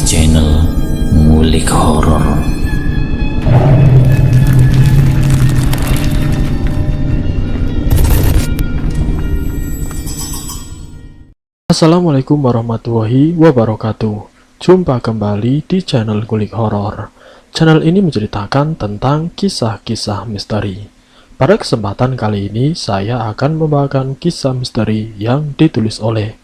channel Ngulik Horor. Assalamualaikum warahmatullahi wabarakatuh. Jumpa kembali di channel Ngulik Horor. Channel ini menceritakan tentang kisah-kisah misteri. Pada kesempatan kali ini saya akan membawakan kisah misteri yang ditulis oleh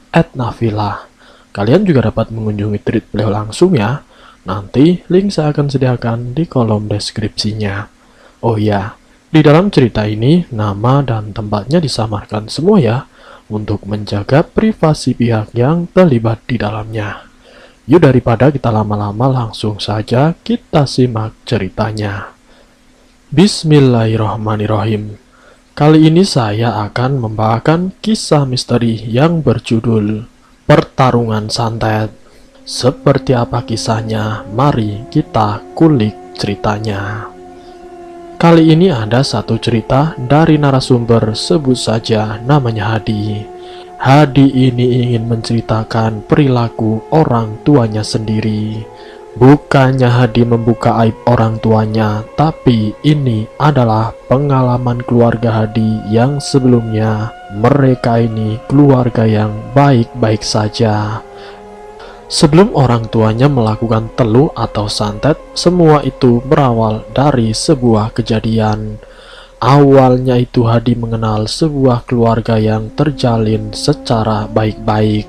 Nafila. Kalian juga dapat mengunjungi tweet beliau langsung ya. Nanti link saya akan sediakan di kolom deskripsinya. Oh ya, di dalam cerita ini nama dan tempatnya disamarkan semua ya, untuk menjaga privasi pihak yang terlibat di dalamnya. Yuk daripada kita lama-lama, langsung saja kita simak ceritanya. Bismillahirrahmanirrahim. Kali ini saya akan membawakan kisah misteri yang berjudul Pertarungan Santet. Seperti apa kisahnya? Mari kita kulik ceritanya. Kali ini ada satu cerita dari narasumber, sebut saja namanya Hadi. Hadi ini ingin menceritakan perilaku orang tuanya sendiri. Bukannya Hadi membuka aib orang tuanya, tapi ini adalah pengalaman keluarga Hadi yang sebelumnya mereka ini keluarga yang baik-baik saja. Sebelum orang tuanya melakukan teluh atau santet, semua itu berawal dari sebuah kejadian. Awalnya itu Hadi mengenal sebuah keluarga yang terjalin secara baik-baik,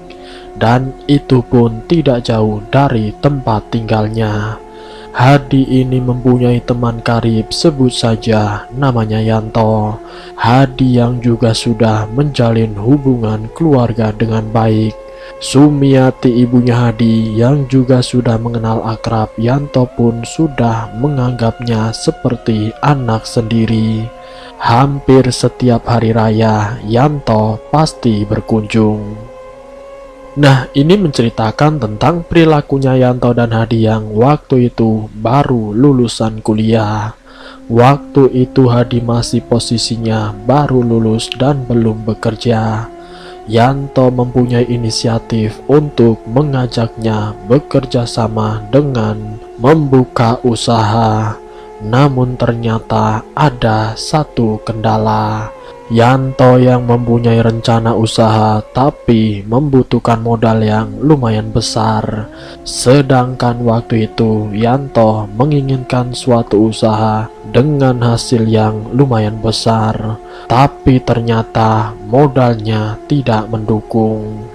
dan itu pun tidak jauh dari tempat tinggalnya. Hadi ini mempunyai teman karib, sebut saja namanya Yanto. Hadi yang juga sudah menjalin hubungan keluarga dengan baik. Sumiati ibunya Hadi yang juga sudah mengenal akrab Yanto pun sudah menganggapnya seperti anak sendiri. Hampir setiap hari raya Yanto pasti berkunjung. Nah, ini menceritakan tentang perilakunya Yanto dan Hadi yang waktu itu baru lulusan kuliah. Waktu itu Hadi masih posisinya baru lulus dan belum bekerja. Yanto mempunyai inisiatif untuk mengajaknya bekerja sama dengan membuka usaha. Namun ternyata ada satu kendala. Yanto yang mempunyai rencana usaha tapi membutuhkan modal yang lumayan besar. Sedangkan waktu itu Yanto menginginkan suatu usaha dengan hasil yang lumayan besar, tapi ternyata modalnya tidak mendukung.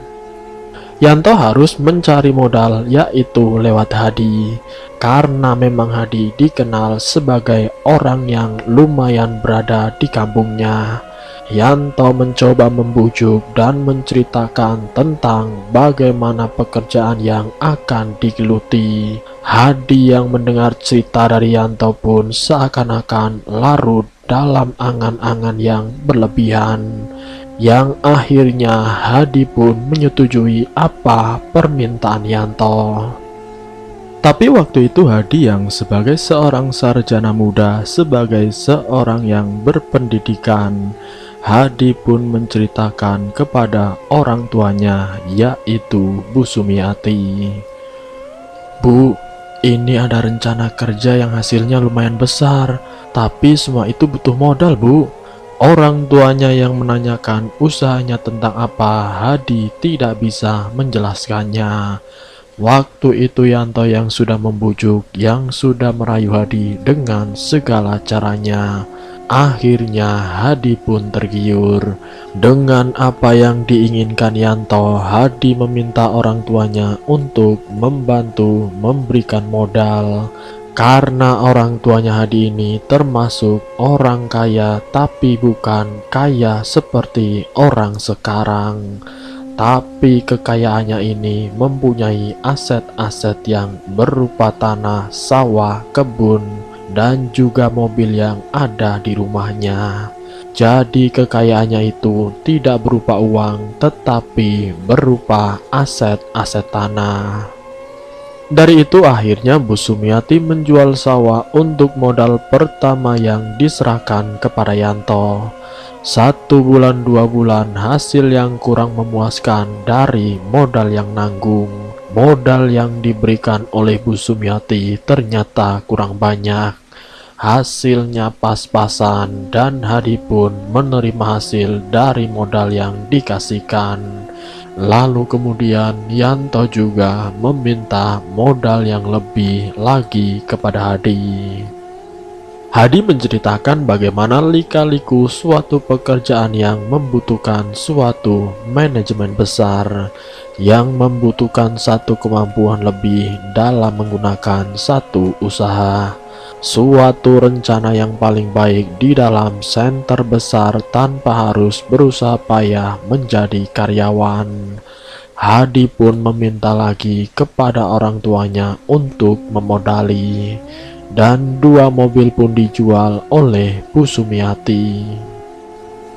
Yanto harus mencari modal, yaitu lewat Hadi. Karena memang Hadi dikenal sebagai orang yang lumayan berada di kampungnya. Yanto mencoba membujuk dan menceritakan tentang bagaimana pekerjaan yang akan digeluti. Hadi yang mendengar cerita dari Yanto pun seakan-akan larut dalam angan-angan yang berlebihan, yang akhirnya Hadi pun menyetujui apa permintaan Yanto. Tapi waktu itu Hadi yang sebagai seorang sarjana muda, sebagai seorang yang berpendidikan, Hadi pun menceritakan kepada orang tuanya, yaitu Bu Sumiati. Bu, ini ada rencana kerja yang hasilnya lumayan besar, tapi semua itu butuh modal, Bu. Orang tuanya yang menanyakan usahanya tentang apa, Hadi tidak bisa menjelaskannya. Waktu itu Yanto yang sudah membujuk, yang sudah merayu Hadi dengan segala caranya. Akhirnya Hadi pun tergiur dengan apa yang diinginkan Yanto. Hadi meminta orang tuanya untuk membantu memberikan modal. Karena orang tuanya Hadi ini termasuk orang kaya, tapi bukan kaya seperti orang sekarang. Tapi kekayaannya ini mempunyai aset-aset yang berupa tanah, sawah, kebun, dan juga mobil yang ada di rumahnya. Jadi kekayaannya itu tidak berupa uang, tetapi berupa aset-aset tanah. Dari itu akhirnya Bu Sumiati menjual sawah untuk modal pertama yang diserahkan kepada Yanto. 1 bulan 2 bulan hasil yang kurang memuaskan dari modal yang nanggung. Modal yang diberikan oleh Bu Sumiati ternyata kurang banyak. Hasilnya pas-pasan dan Hadi pun menerima hasil dari modal yang dikasihkan. Lalu kemudian Yanto juga meminta modal yang lebih lagi kepada Hadi. Hadi menceritakan bagaimana lika-liku suatu pekerjaan yang membutuhkan suatu manajemen besar, yang membutuhkan satu kemampuan lebih dalam menggunakan satu usaha, suatu rencana yang paling baik di dalam center besar tanpa harus berusaha payah menjadi karyawan. Hadi pun meminta lagi kepada orang tuanya untuk memodali, dan 2 mobil pun dijual oleh Bu Sumiati.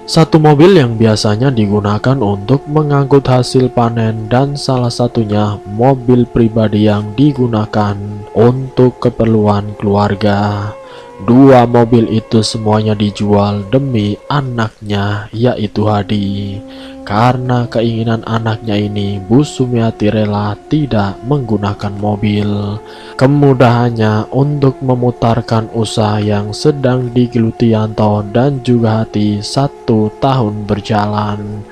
Satu mobil yang biasanya digunakan untuk mengangkut hasil panen, dan salah satunya mobil pribadi yang digunakan untuk keperluan keluarga. 2 mobil itu semuanya dijual demi anaknya, yaitu Hadi. Karena keinginan anaknya ini, Bu Sumiati rela tidak menggunakan mobil. Kemudahannya untuk memutarkan usaha yang sedang digeluti Yanto dan juga Hadi 1 tahun berjalan.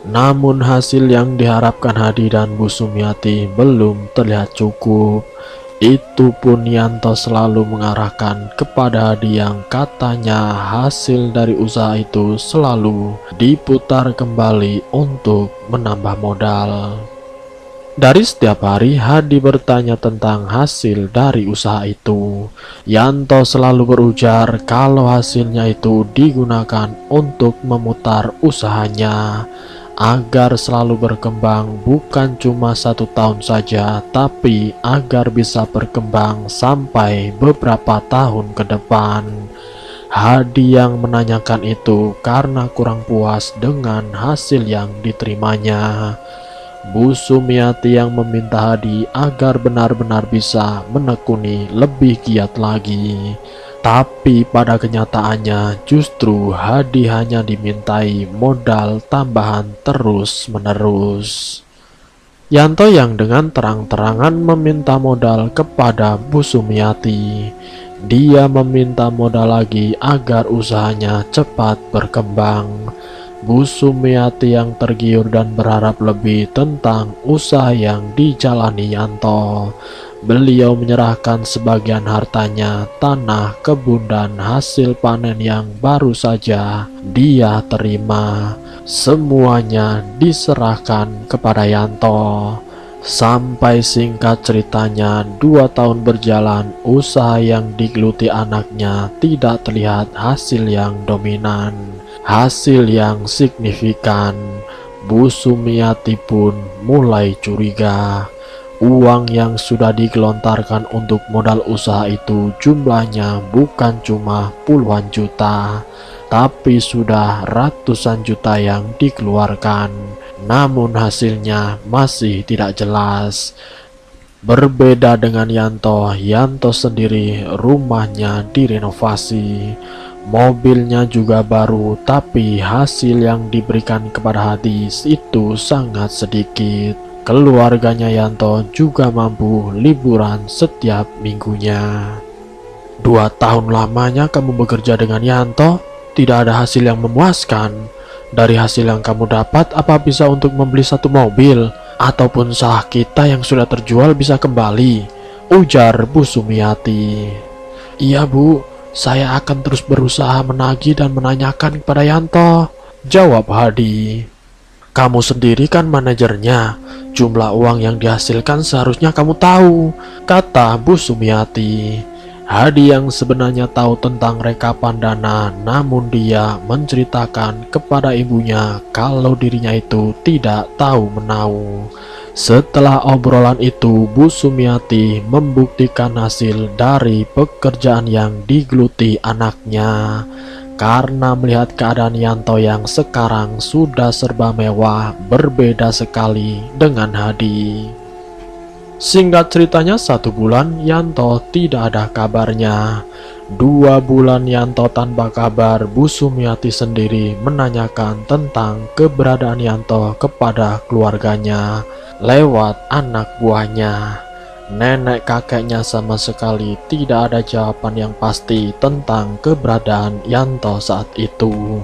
Namun hasil yang diharapkan Hadi dan Bu Sumiati belum terlihat cukup. Itu pun Yanto selalu mengarahkan kepada Hadi yang katanya hasil dari usaha itu selalu diputar kembali untuk menambah modal. Dari setiap hari Hadi bertanya tentang hasil dari usaha itu. Yanto selalu berujar kalau hasilnya itu digunakan untuk memutar usahanya, agar selalu berkembang, bukan cuma 1 tahun saja, tapi agar bisa berkembang sampai beberapa tahun ke depan. Hadi yang menanyakan itu karena kurang puas dengan hasil yang diterimanya. Bu Sumiati yang meminta Hadi agar benar-benar bisa menekuni lebih giat lagi. Tapi pada kenyataannya justru Hadi hanya dimintai modal tambahan terus-menerus. Yanto yang dengan terang-terangan meminta modal kepada Bu Sumiati. Dia meminta modal lagi agar usahanya cepat berkembang. Bu Sumiati yang tergiur dan berharap lebih tentang usaha yang dijalani Yanto. Beliau menyerahkan sebagian hartanya, tanah, kebun, dan hasil panen yang baru saja dia terima. Semuanya diserahkan kepada Yanto. Sampai singkat ceritanya, 2 tahun berjalan, usaha yang digeluti anaknya tidak terlihat hasil yang dominan, hasil yang signifikan. Bu Sumiati pun mulai curiga. Uang yang sudah digelontarkan untuk modal usaha itu jumlahnya bukan cuma puluhan juta, tapi sudah ratusan juta yang dikeluarkan. Namun hasilnya masih tidak jelas. Berbeda dengan Yanto, Yanto sendiri rumahnya direnovasi, mobilnya juga baru, tapi hasil yang diberikan kepada Hadi itu sangat sedikit. Keluarganya Yanto juga mampu liburan setiap minggunya. 2 tahun lamanya kamu bekerja dengan Yanto, tidak ada hasil yang memuaskan. Dari hasil yang kamu dapat, apa bisa untuk membeli 1 mobil? Ataupun saham kita yang sudah terjual bisa kembali? Ujar Bu Sumiati. Iya Bu, saya akan terus berusaha menagih dan menanyakan kepada Yanto, jawab Hadi. Kamu sendiri kan manajernya, jumlah uang yang dihasilkan seharusnya kamu tahu, kata Bu Sumiati. Hadi yang sebenarnya tahu tentang rekapan dana, namun dia menceritakan kepada ibunya kalau dirinya itu tidak tahu menahu. Setelah obrolan itu, Bu Sumiati membuktikan hasil dari pekerjaan yang digeluti anaknya. Karena melihat keadaan Yanto yang sekarang sudah serba mewah, berbeda sekali dengan Hadi. Singkat ceritanya, 1 bulan Yanto tidak ada kabarnya. 2 bulan Yanto tanpa kabar, Bu Sumiati sendiri menanyakan tentang keberadaan Yanto kepada keluarganya lewat anak buahnya. Nenek kakeknya sama sekali tidak ada jawaban yang pasti tentang keberadaan Yanto saat itu.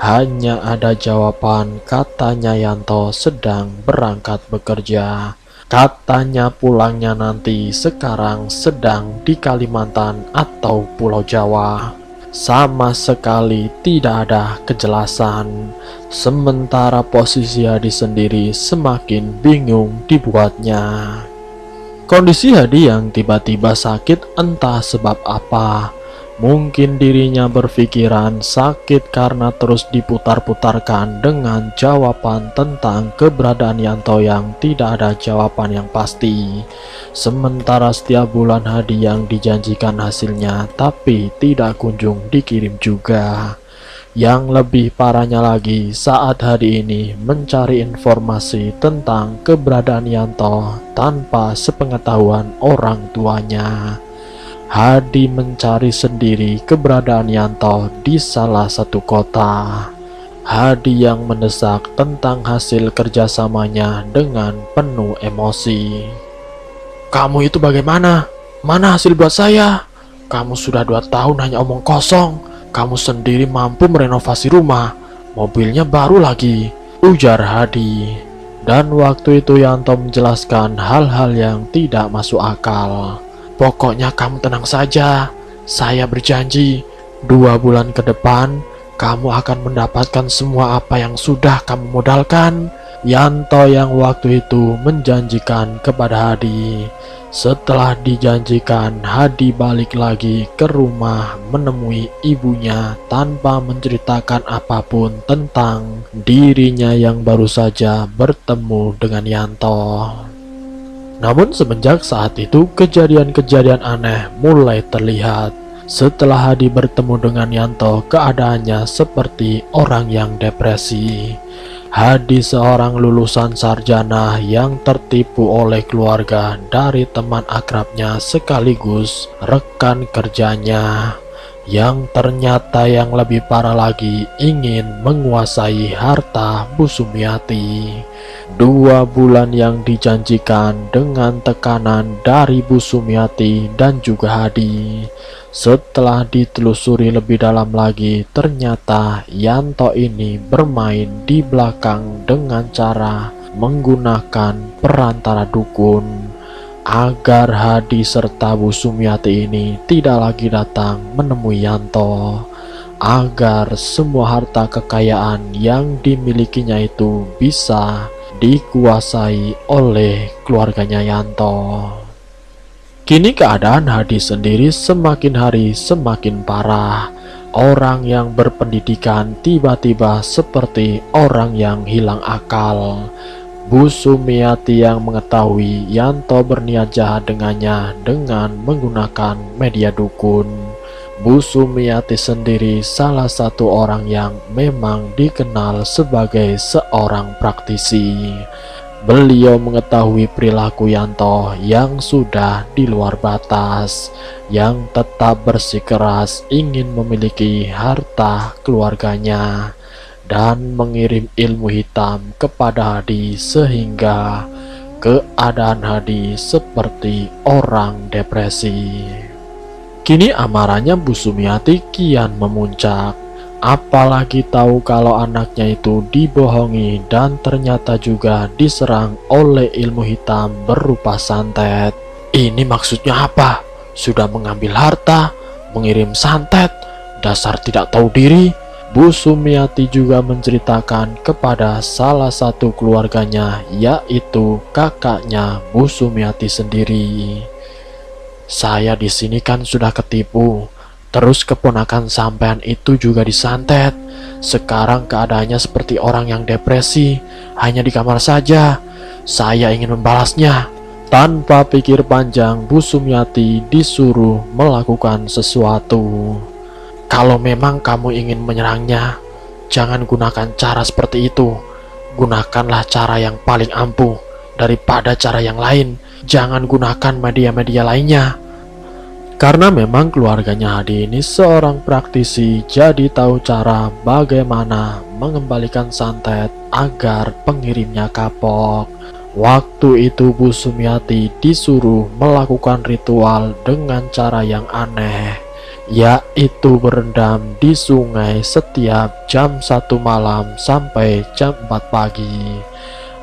Hanya ada jawaban katanya Yanto sedang berangkat bekerja. Katanya pulangnya nanti sekarang sedang di Kalimantan atau Pulau Jawa. Sama sekali tidak ada kejelasan. Sementara posisi Hadi sendiri semakin bingung dibuatnya. Kondisi Hadi yang tiba-tiba sakit entah sebab apa. Mungkin dirinya berpikiran sakit karena terus diputar-putarkan dengan jawaban tentang keberadaan Yanto yang tidak ada jawaban yang pasti. Sementara setiap bulan Hadi yang dijanjikan hasilnya tapi tidak kunjung dikirim juga. Yang lebih parahnya lagi, saat Hadi ini mencari informasi tentang keberadaan Yanto tanpa sepengetahuan orang tuanya. Hadi mencari sendiri keberadaan Yanto di salah satu kota. Hadi yang mendesak tentang hasil kerjasamanya dengan penuh emosi. "Kamu itu bagaimana? Mana hasil buat saya? Kamu sudah 2 tahun hanya omong kosong. Kamu sendiri mampu merenovasi rumah. Mobilnya baru lagi," ujar Hadi. Dan waktu itu Yanto menjelaskan hal-hal yang tidak masuk akal. "Pokoknya kamu tenang saja. Saya berjanji 2 bulan ke depan kamu akan mendapatkan semua apa yang sudah kamu modalkan." Yanto yang waktu itu menjanjikan kepada Hadi. Setelah dijanjikan, Hadi balik lagi ke rumah menemui ibunya tanpa menceritakan apapun tentang dirinya yang baru saja bertemu dengan Yanto. Namun semenjak saat itu kejadian-kejadian aneh mulai terlihat. Setelah Hadi bertemu dengan Yanto, keadaannya seperti orang yang depresi. Hadi seorang lulusan sarjana yang tertipu oleh keluarga dari teman akrabnya sekaligus rekan kerjanya, yang ternyata yang lebih parah lagi ingin menguasai harta Bu Sumiati. 2 bulan yang dijanjikan dengan tekanan dari Bu Sumiati dan juga Hadi. Setelah ditelusuri lebih dalam lagi, ternyata Yanto ini bermain di belakang dengan cara menggunakan perantara dukun agar Hadi serta Bu Sumiati ini tidak lagi datang menemui Yanto, agar semua harta kekayaan yang dimilikinya itu bisa dikuasai oleh keluarganya Yanto. Kini keadaan Hadi sendiri semakin hari semakin parah. Orang yang berpendidikan tiba-tiba seperti orang yang hilang akal. Bu Sumiati yang mengetahui Yanto berniat jahat dengannya dengan menggunakan media dukun. Bu Sumiati sendiri salah satu orang yang memang dikenal sebagai seorang praktisi. Beliau mengetahui perilaku Yanto yang sudah di luar batas, yang tetap bersikeras ingin memiliki harta keluarganya dan mengirim ilmu hitam kepada Hadi sehingga keadaan Hadi seperti orang depresi. Kini amarahnya Bu Sumiati kian memuncak. Apalagi tahu kalau anaknya itu dibohongi dan ternyata juga diserang oleh ilmu hitam berupa santet. Ini maksudnya apa? Sudah mengambil harta, mengirim santet, dasar tidak tahu diri. Bu Sumiati juga menceritakan kepada salah satu keluarganya, yaitu kakaknya Bu Sumiati sendiri. "Saya di sini kan sudah ketipu. Terus keponakan sampean itu juga disantet. Sekarang keadaannya seperti orang yang depresi, hanya di kamar saja. Saya ingin membalasnya." Tanpa pikir panjang, Bu Sumiati disuruh melakukan sesuatu. "Kalau memang kamu ingin menyerangnya, jangan gunakan cara seperti itu. Gunakanlah cara yang paling ampuh daripada cara yang lain. Jangan gunakan media-media lainnya." Karena memang keluarganya Hadi ini seorang praktisi, jadi tahu cara bagaimana mengembalikan santet agar pengirimnya kapok. Waktu itu Bu Sumiati disuruh melakukan ritual dengan cara yang aneh, yaitu berendam di sungai setiap jam 1 malam sampai jam 4 pagi.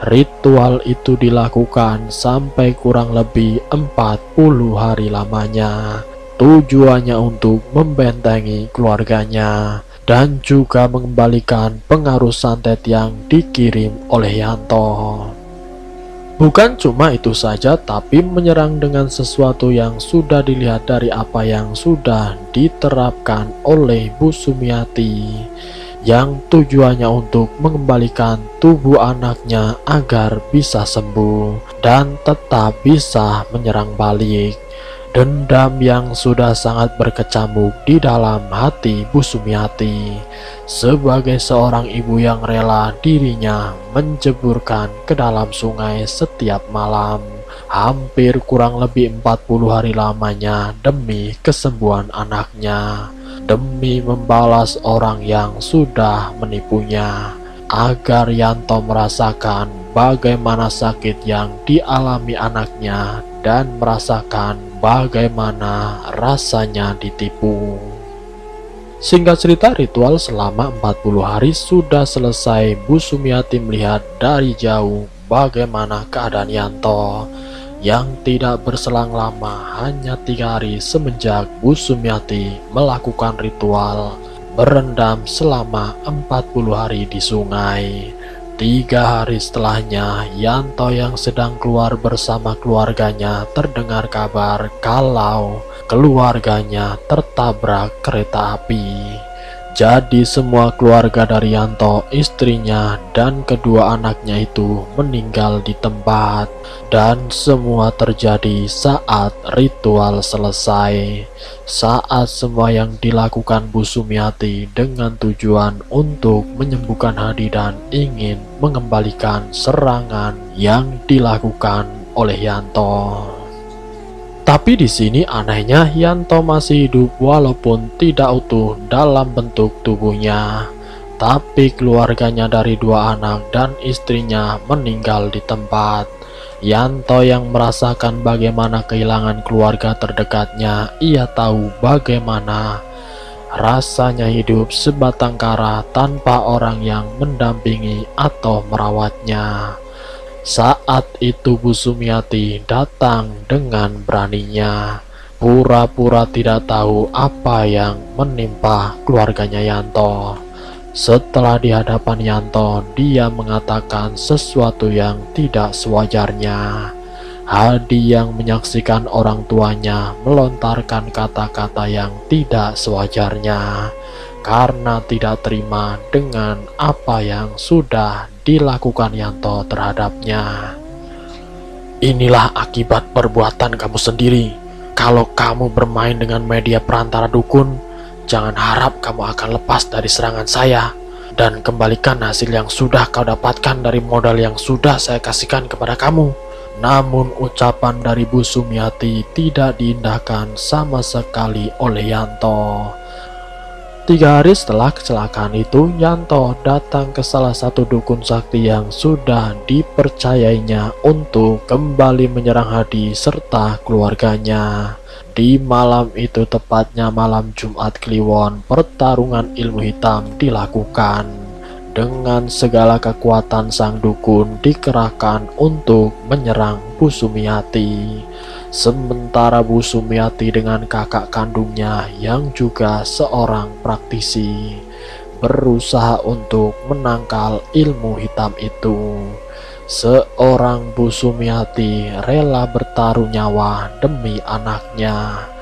Ritual itu dilakukan sampai kurang lebih 40 hari lamanya. Tujuannya untuk membentengi keluarganya dan juga mengembalikan pengaruh santet yang dikirim oleh Yanto. Bukan cuma itu saja, tapi menyerang dengan sesuatu yang sudah dilihat dari apa yang sudah diterapkan oleh Bu Sumiati, yang tujuannya untuk mengembalikan tubuh anaknya agar bisa sembuh dan tetap bisa menyerang balik. Dendam yang sudah sangat berkecamuk di dalam hati Bu Sumiati sebagai seorang ibu yang rela dirinya menjeburkan ke dalam sungai setiap malam, hampir kurang lebih 40 hari lamanya demi kesembuhan anaknya, demi membalas orang yang sudah menipunya, agar Yanto merasakan bagaimana sakit yang dialami anaknya dan merasakan bagaimana rasanya ditipu. Singkat cerita, ritual selama 40 hari sudah selesai. Bu Sumiati melihat dari jauh bagaimana keadaan Yanto yang tidak berselang lama, hanya 3 hari semenjak Bu Sumiati melakukan ritual berendam selama 40 hari di sungai. 3 hari setelahnya, Yanto yang sedang keluar bersama keluarganya terdengar kabar kalau keluarganya tertabrak kereta api. Jadi semua keluarga dari Yanto, istrinya dan kedua anaknya itu meninggal di tempat, dan semua terjadi saat ritual selesai. Saat semua yang dilakukan Bu Sumiati dengan tujuan untuk menyembuhkan Hadi dan ingin mengembalikan serangan yang dilakukan oleh Yanto. Tapi di sini anehnya Yanto masih hidup walaupun tidak utuh dalam bentuk tubuhnya. Tapi keluarganya dari 2 anak dan istrinya meninggal di tempat. Yanto yang merasakan bagaimana kehilangan keluarga terdekatnya, ia tahu bagaimana rasanya hidup sebatang kara tanpa orang yang mendampingi atau merawatnya. Saat itu Bu Sumiati datang dengan beraninya, pura-pura tidak tahu apa yang menimpa keluarganya Yanto. Setelah di hadapan Yanto, dia mengatakan sesuatu yang tidak sewajarnya. Hadi yang menyaksikan orang tuanya melontarkan kata-kata yang tidak sewajarnya karena tidak terima dengan apa yang sudah dilakukan Yanto terhadapnya. Inilah akibat perbuatan kamu sendiri. Kalau kamu bermain dengan media perantara dukun, jangan harap kamu akan lepas dari serangan saya, dan kembalikan hasil yang sudah kau dapatkan dari modal yang sudah saya kasihkan kepada kamu. Namun ucapan dari Bu Sumiati tidak diindahkan sama sekali oleh Yanto. 3 hari setelah kecelakaan itu, Yanto datang ke salah satu dukun sakti yang sudah dipercayainya untuk kembali menyerang Hadi serta keluarganya. Di malam itu, tepatnya malam Jumat Kliwon, pertarungan ilmu hitam dilakukan. Dengan segala kekuatan sang dukun dikerahkan untuk menyerang Bu Sumiati. Sementara Bu Sumiati dengan kakak kandungnya yang juga seorang praktisi berusaha untuk menangkal ilmu hitam itu. Seorang Bu Sumiati rela bertaruh nyawa demi anaknya.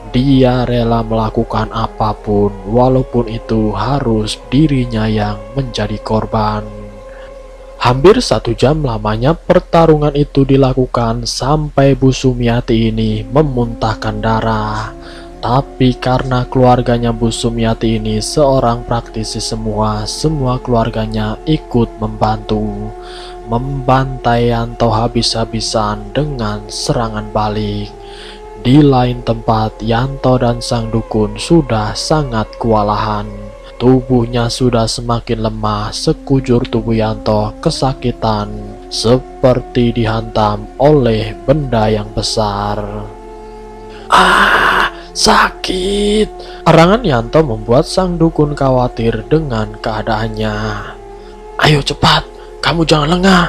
Dia rela melakukan apapun walaupun itu harus dirinya yang menjadi korban. Hampir 1 jam lamanya pertarungan itu dilakukan sampai Bu Sumiati ini memuntahkan darah. Tapi karena keluarganya Bu Sumiati ini seorang praktisi semua keluarganya ikut membantu, membantai Yanto habis-habisan dengan serangan balik. Di lain tempat, Yanto dan sang dukun sudah sangat kewalahan. Tubuhnya sudah semakin lemah, sekujur tubuh Yanto kesakitan, seperti dihantam oleh benda yang besar. Ah, sakit! Erangan Yanto membuat sang dukun khawatir dengan keadaannya. Ayo cepat, kamu jangan lengah.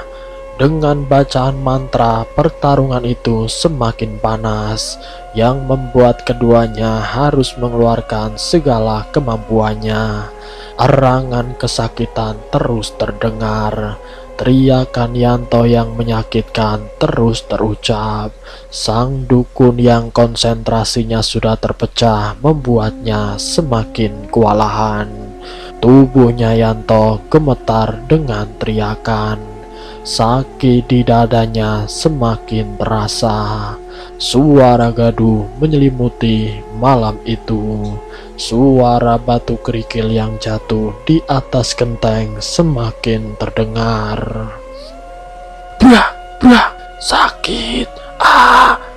Dengan bacaan mantra, pertarungan itu semakin panas, yang membuat keduanya harus mengeluarkan segala kemampuannya. Erangan kesakitan terus terdengar. Teriakan Yanto yang menyakitkan terus terucap. Sang dukun yang konsentrasinya sudah terpecah membuatnya semakin kewalahan. Tubuhnya Yanto gemetar dengan teriakan. Sakit di dadanya semakin terasa. Suara gaduh menyelimuti malam itu. Suara batu kerikil yang jatuh di atas genteng semakin terdengar. Brah, brah, sakit,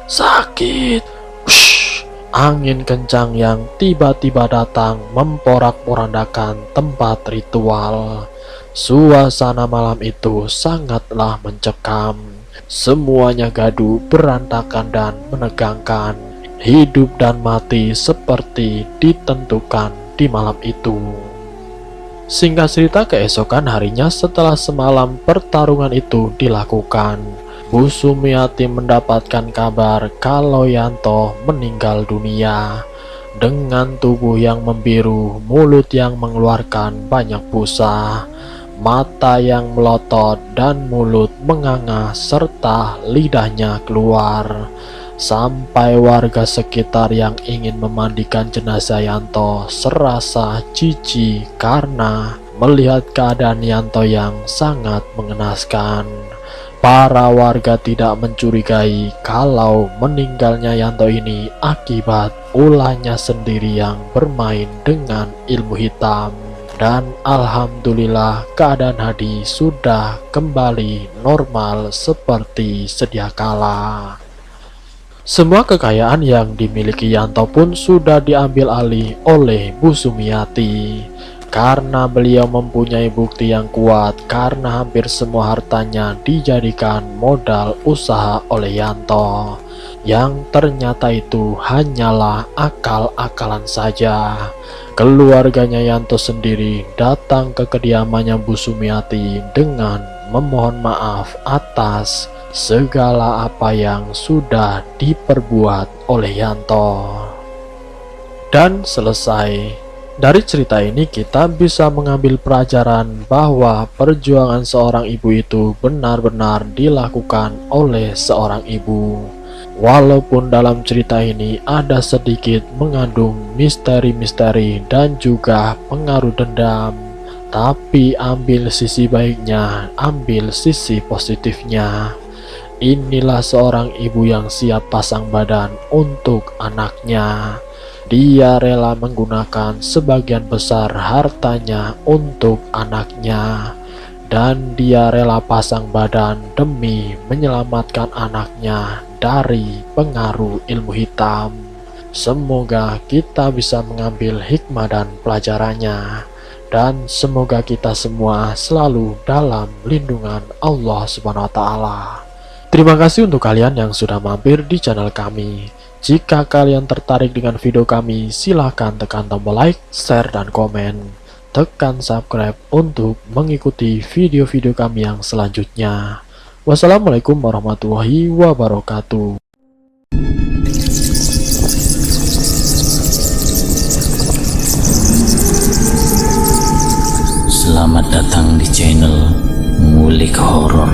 sakit. Ush. Angin kencang yang tiba-tiba datang memporak-porandakan tempat ritual. Suasana malam itu sangatlah mencekam. Semuanya gaduh, berantakan dan menegangkan. Hidup dan mati seperti ditentukan di malam itu. Singkat cerita, keesokan harinya setelah semalam pertarungan itu dilakukan, Bu Sumiati mendapatkan kabar kalau Yanto meninggal dunia. Dengan tubuh yang membiru, mulut yang mengeluarkan banyak busa, mata yang melotot dan mulut menganga serta lidahnya keluar. Sampai warga sekitar yang ingin memandikan jenazah Yanto serasa jijik karena melihat keadaan Yanto yang sangat mengenaskan. Para warga tidak mencurigai kalau meninggalnya Yanto ini akibat ulahnya sendiri yang bermain dengan ilmu hitam. Dan alhamdulillah keadaan Hadi sudah kembali normal seperti sedia kala. Semua kekayaan yang dimiliki Yanto pun sudah diambil alih oleh Bu Sumiati. Karena beliau mempunyai bukti yang kuat, karena hampir semua hartanya dijadikan modal usaha oleh Yanto, yang ternyata itu hanyalah akal-akalan saja. Keluarganya Yanto sendiri datang ke kediamannya Bu Sumiati dengan memohon maaf atas segala apa yang sudah diperbuat oleh Yanto. Dan selesai. Dari cerita ini kita bisa mengambil pelajaran bahwa perjuangan seorang ibu itu benar-benar dilakukan oleh seorang ibu. Walaupun dalam cerita ini ada sedikit mengandung misteri-misteri dan juga pengaruh dendam, tapi ambil sisi baiknya, ambil sisi positifnya. Inilah seorang ibu yang siap pasang badan untuk anaknya. Dia rela menggunakan sebagian besar hartanya untuk anaknya, dan dia rela pasang badan demi menyelamatkan anaknya dari pengaruh ilmu hitam. Semoga kita bisa mengambil hikmah dan pelajarannya, dan semoga kita semua selalu dalam lindungan Allah Subhanahu wa Ta'ala. Terima kasih untuk kalian yang sudah mampir di channel kami. Jika kalian tertarik dengan video kami, silahkan tekan tombol like, share, dan komen. Tekan subscribe untuk mengikuti video-video kami yang selanjutnya. Wassalamualaikum warahmatullahi wabarakatuh. Selamat datang di channel Ngulik Horor.